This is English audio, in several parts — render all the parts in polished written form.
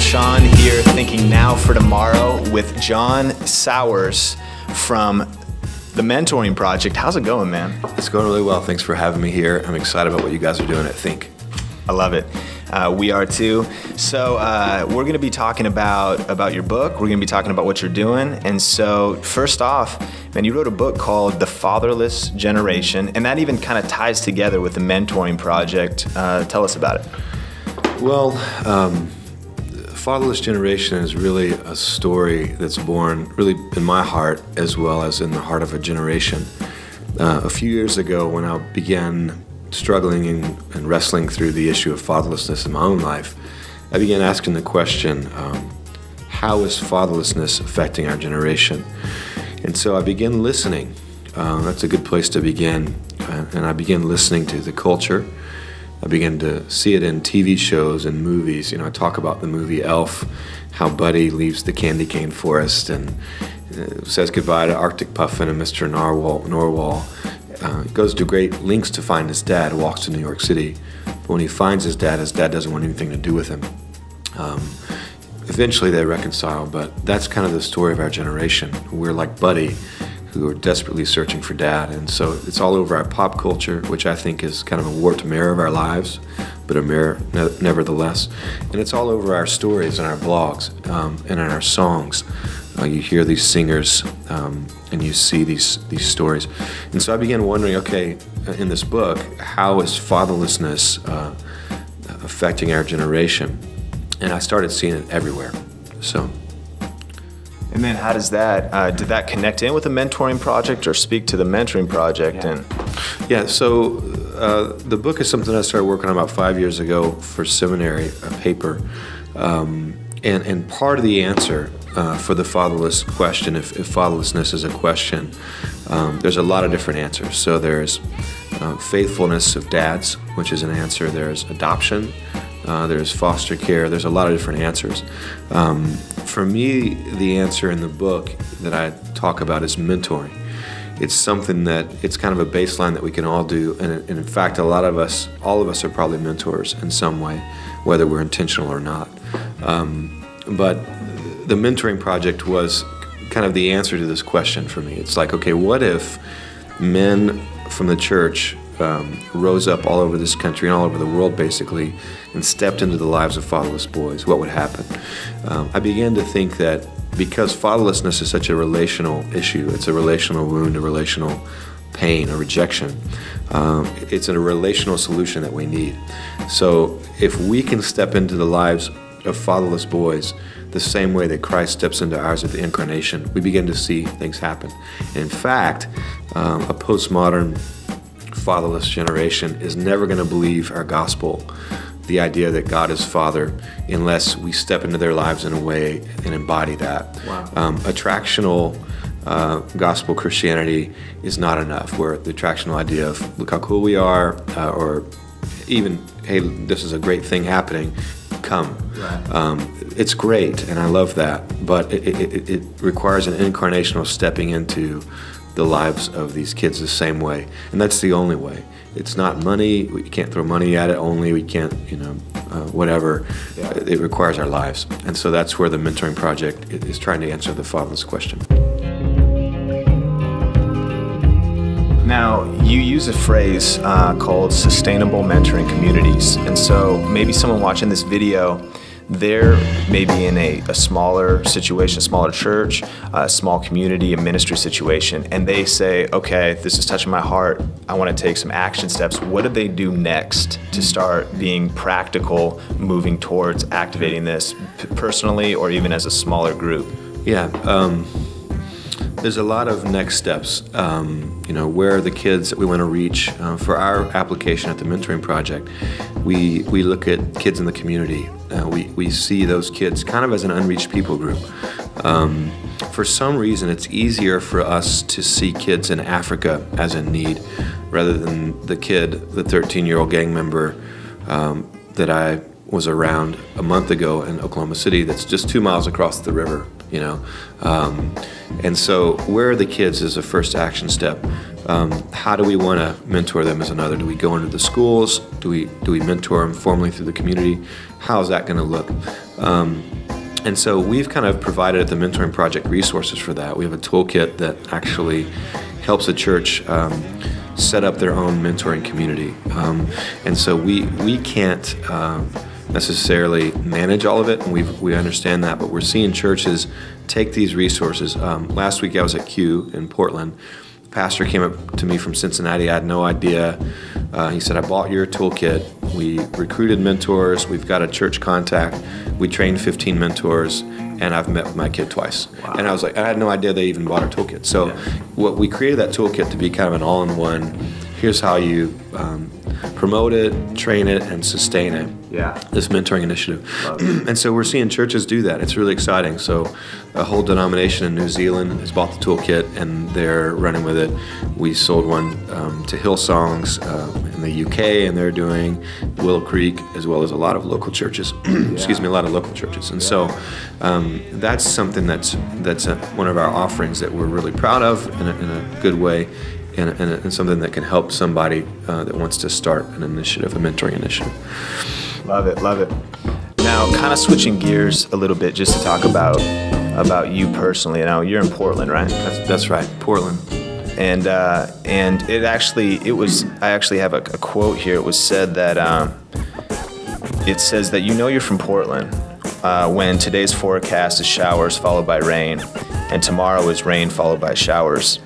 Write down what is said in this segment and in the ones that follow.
Sean here, thinking now for tomorrow with John Sowers from the Mentoring Project. How's it going, man? It's going really well. Thanks for having me here. I'm excited about what you guys are doing at THiNK. I love it. We are too. So we're going to be talking about your book. We're going to be talking about what you're doing. And so first off, man, you wrote a book called The Fatherless Generation, and that even kind of ties together with the Mentoring Project. Tell us about it. Well, Fatherless Generation is really a story that's born really in my heart as well as in the heart of a generation. A few years ago when I began struggling and wrestling through the issue of fatherlessness in my own life, I began asking the question, how is fatherlessness affecting our generation? And so I began listening. That's a good place to begin. And I began listening to the culture. I began to see it in TV shows and movies. You know, I talk about the movie Elf, how Buddy leaves the candy cane forest and says goodbye to Arctic Puffin and Mr. Narwhal. Goes to great lengths to find his dad, walks to New York City. But when he finds his dad doesn't want anything to do with him. Eventually they reconcile, but that's kind of the story of our generation. We're like Buddy, who are desperately searching for dad. And so it's all over our pop culture, which I think is kind of a warped mirror of our lives, but a mirror nevertheless. And it's all over our stories and our blogs and in our songs. You hear these singers and you see these stories. And so I began wondering, okay, in this book, how is fatherlessness affecting our generation? And I started seeing it everywhere. And then how does that, did that connect in with the Mentoring Project or speak to the Mentoring Project? Yeah, so the book is something I started working on about 5 years ago for seminary, a paper. And part of the answer for the fatherless question, if fatherlessness is a question, there's a lot of different answers. So there's faithfulness of dads, which is an answer. There's adoption. There's foster care. There's a lot of different answers. For me, the answer in the book that I talk about is mentoring. It's something that, it's kind of a baseline that we can all do. And in fact, all of us are probably mentors in some way, whether we're intentional or not. But the Mentoring Project was kind of the answer to this question for me. It's like, okay, what if men from the church rose up all over this country and all over the world basically and stepped into the lives of fatherless boys? What would happen? I began to think that because fatherlessness is such a relational issue, it's a relational wound, a relational pain, a rejection, it's a relational solution that we need. So if we can step into the lives of fatherless boys the same way that Christ steps into ours at the incarnation, we begin to see things happen. And in fact, a postmodern fatherless generation is never going to believe our gospel, the idea that God is Father, unless we step into their lives in a way and embody that. Wow. Attractional gospel Christianity is not enough, where the attractional idea of look how cool we are, or even, hey, this is a great thing happening, come. Right. It's great, and I love that, but it requires an incarnational stepping into the lives of these kids the same way, and that's the only way. It's not money. We can't throw money at it only. We can't, whatever. Yeah. It requires our lives, and so that's where the Mentoring Project is trying to answer the fatherless question. Now, you use a phrase called sustainable mentoring communities, and so maybe someone watching this video, they're maybe in a smaller situation, a smaller church, a small community, a ministry situation, and they say, okay, this is touching my heart, I want to take some action steps. What do they do next to start being practical, moving towards activating this personally or even as a smaller group? Yeah, there's a lot of next steps. Where are the kids that we want to reach? For our application at the Mentoring Project, we look at kids in the community. We see those kids kind of as an unreached people group. For some reason, it's easier for us to see kids in Africa as in need, rather than the 13-year-old gang member that I was around a month ago in Oklahoma City that's just 2 miles across the river, And so where are the kids is a first action step. How do we want to mentor them as another? Do we go into the schools? Do we mentor them formally through the community? How is that going to look? And so we've kind of provided the Mentoring Project resources for that. We have a toolkit that actually helps the church set up their own mentoring community. And so we can't necessarily manage all of it, and we understand that, but we're seeing churches take these resources. Last week I was at Q in Portland. Pastor came up to me from Cincinnati. I had no idea. He said, I bought your toolkit. We recruited mentors. We've got a church contact. We trained 15 mentors, and I've met with my kid twice. Wow. And I was like, I had no idea they even bought our toolkit. So what we created that toolkit to be kind of an all-in-one, here's how you promote it, train it, and sustain it. Yeah. This mentoring initiative. And so we're seeing churches do that. It's really exciting. So a whole denomination in New Zealand has bought the toolkit, and they're running with it. We sold one to Hillsongs in the UK, and they're doing Willow Creek, as well as a lot of local churches. Excuse me, a lot of local churches. And so that's something that's one of our offerings that we're really proud of in a good way. And something that can help somebody that wants to start an initiative, a mentoring initiative. Love it, love it. Now, kind of switching gears a little bit, just to talk about you personally. Now, you're in Portland, right? That's right, Portland. And I actually have a quote here. It was said that it says that you're from Portland when today's forecast is showers followed by rain, and tomorrow is rain followed by showers.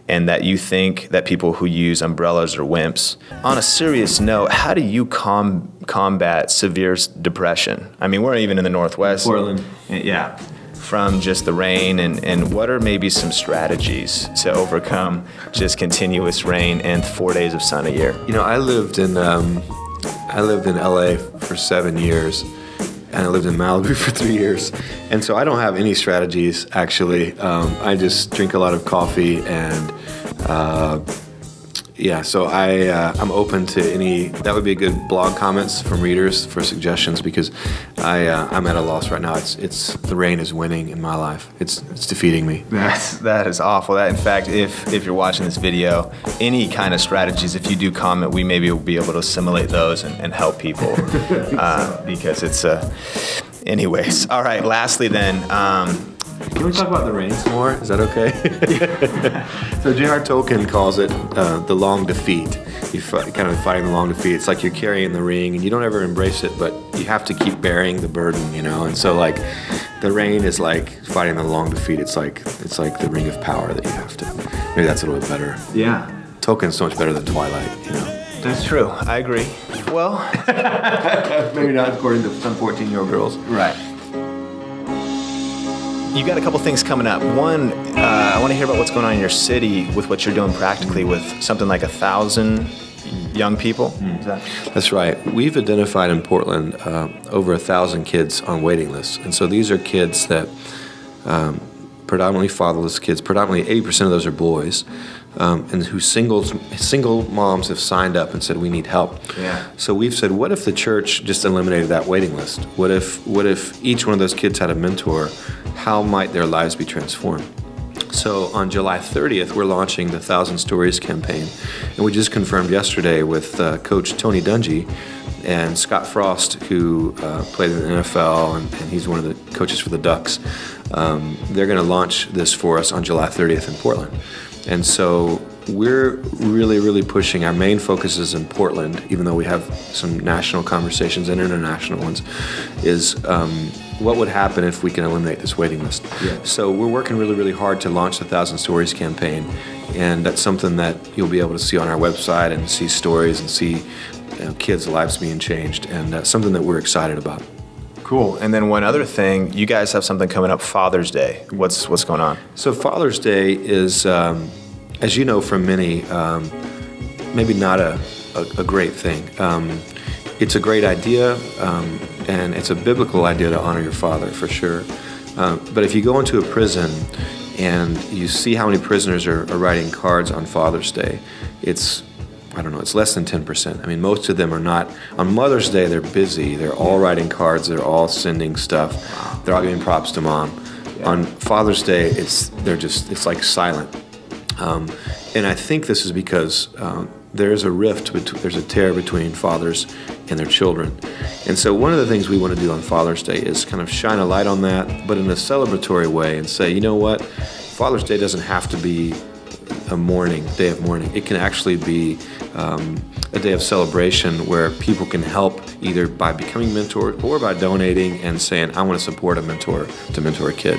And that you think that people who use umbrellas are wimps. On a serious note, how do you combat severe depression? I mean, we're even in the Northwest. Portland. Yeah. From just the rain, and what are maybe some strategies to overcome just continuous rain and 4 days of sun a year? I lived in LA for 7 years. And I lived in Malibu for 3 years. And so I don't have any strategies, actually. I just drink a lot of coffee, and so I'm open to any. That would be good blog comments from readers for suggestions, because I'm at a loss right now. It's the rain is winning in my life. It's defeating me. That is awful. In fact, if you're watching this video, any kind of strategies, if you do comment, we maybe will be able to assimilate those and help people because it's anyways. All right. Lastly, then. Can we talk about the rain some more? Is that okay? So J.R. Tolkien calls it the long defeat. You're kind of fighting the long defeat. It's like you're carrying the ring, and you don't ever embrace it, but you have to keep bearing the burden, And so, like, the rain is like fighting the long defeat. It's like the ring of power that you have to. Maybe that's a little bit better. Yeah. Tolkien's so much better than Twilight, That's true. I agree. Well, maybe not according to some 14-year-old girls. Right. You got a couple things coming up. One, I want to hear about what's going on in your city with what you're doing practically with something like 1,000 young people. That's right. We've identified in Portland over 1,000 kids on waiting lists. And so these are kids that, predominantly fatherless kids, predominantly 80% of those are boys, and whose single moms have signed up and said, we need help. Yeah. So we've said, what if the church just eliminated that waiting list? What if each one of those kids had a mentor? How might their lives be transformed? So on July 30th, we're launching the 1,000 Stories campaign. And we just confirmed yesterday with Coach Tony Dungy and Scott Frost, who played in the NFL, and he's one of the coaches for the Ducks. They're going to launch this for us on July 30th in Portland. And so we're really, really pushing. Our main focus is in Portland, even though we have some national conversations and international ones, is what would happen if we can eliminate this waiting list. Yeah. So we're working really, really hard to launch the 1,000 Stories campaign, and that's something that you'll be able to see on our website and see stories and see kids' lives being changed, and something that we're excited about. Cool. And then one other thing, you guys have something coming up, Father's Day. What's going on? So Father's Day is, as you know from many, maybe not a great thing. It's a great idea, and it's a biblical idea to honor your father, for sure. But if you go into a prison and you see how many prisoners are writing cards on Father's Day, it's less than 10%. I mean, most of them are not. On Mother's Day, they're busy. They're all writing cards. They're all sending stuff. They're all giving props to mom. Yeah. On Father's Day, it's like silent. And I think this is because there's a rift, there's a tear between fathers and their children. And so one of the things we want to do on Father's Day is kind of shine a light on that, but in a celebratory way, and say, you know what, Father's Day doesn't have to be a day of mourning. It can actually be a day of celebration where people can help either by becoming mentors or by donating and saying, I want to support a mentor to mentor a kid.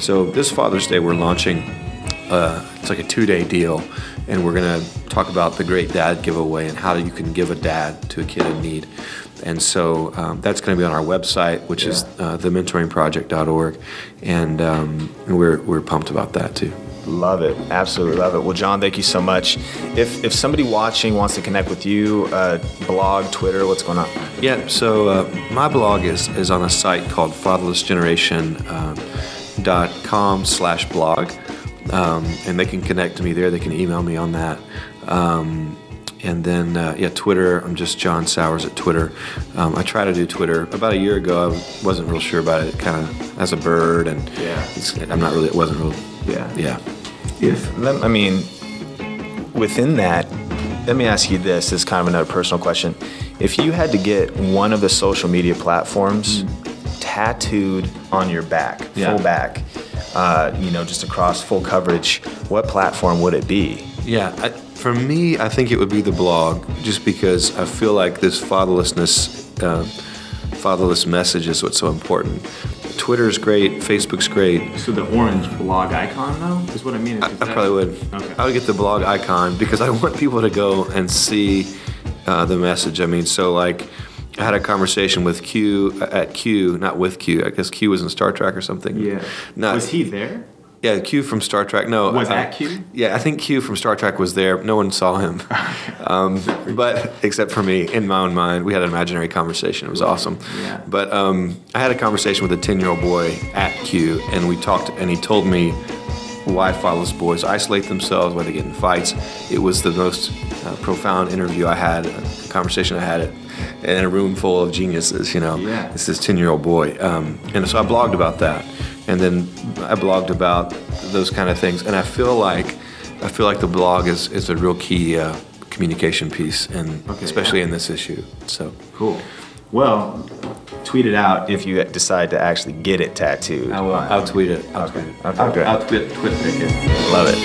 So this Father's Day we're launching, it's like a 2-day deal, and we're going to talk about the Great Dad Giveaway and how you can give a dad to a kid in need. And so that's going to be on our website, which is thementoringproject.org, and we're pumped about that too. Love it. Absolutely love it. Well, John, thank you so much. If somebody watching wants to connect with you, blog, Twitter, what's going on? Yeah, so my blog is on a site called fatherlessgeneration.com/blog, and they can connect to me there. They can email me on that. And then, Twitter, I'm just John Sowers at Twitter. I tried to do Twitter. About a year ago, I wasn't real sure about it, kind of as a bird, and it wasn't real. Yeah. Within that, let me ask you this as kind of another personal question. If you had to get one of the social media platforms tattooed on your back, full back, just across full coverage, what platform would it be? Yeah, for me, I think it would be the blog, just because I feel like this fatherless message is what's so important. Twitter's great, Facebook's great. So the orange blog icon, though, is what I mean? I probably would. Okay. I would get the blog icon because I want people to go and see the message. I mean, so like I had a conversation with Q, not with Q. I guess Q was in Star Trek or something. Yeah. Was he there? Yeah, Q from Star Trek. No. Was that Q? Yeah, I think Q from Star Trek was there. No one saw him. But except for me, in my own mind, we had an imaginary conversation. It was awesome. Yeah. But I had a conversation with a 10-year-old boy at Q, and we talked, and he told me why fatherless boys isolate themselves, why they get in fights. It was the most profound interview I had, a conversation I had in a room full of geniuses, Yeah. It's this 10-year-old boy. And so I blogged about that. And then I blogged about those kind of things, and I feel like the blog is a real key communication piece, and especially in this issue. So cool. Well, tweet it out if you decide to actually get it tattooed. I will. I'll tweet it. Okay. I'll tweet it. Love it.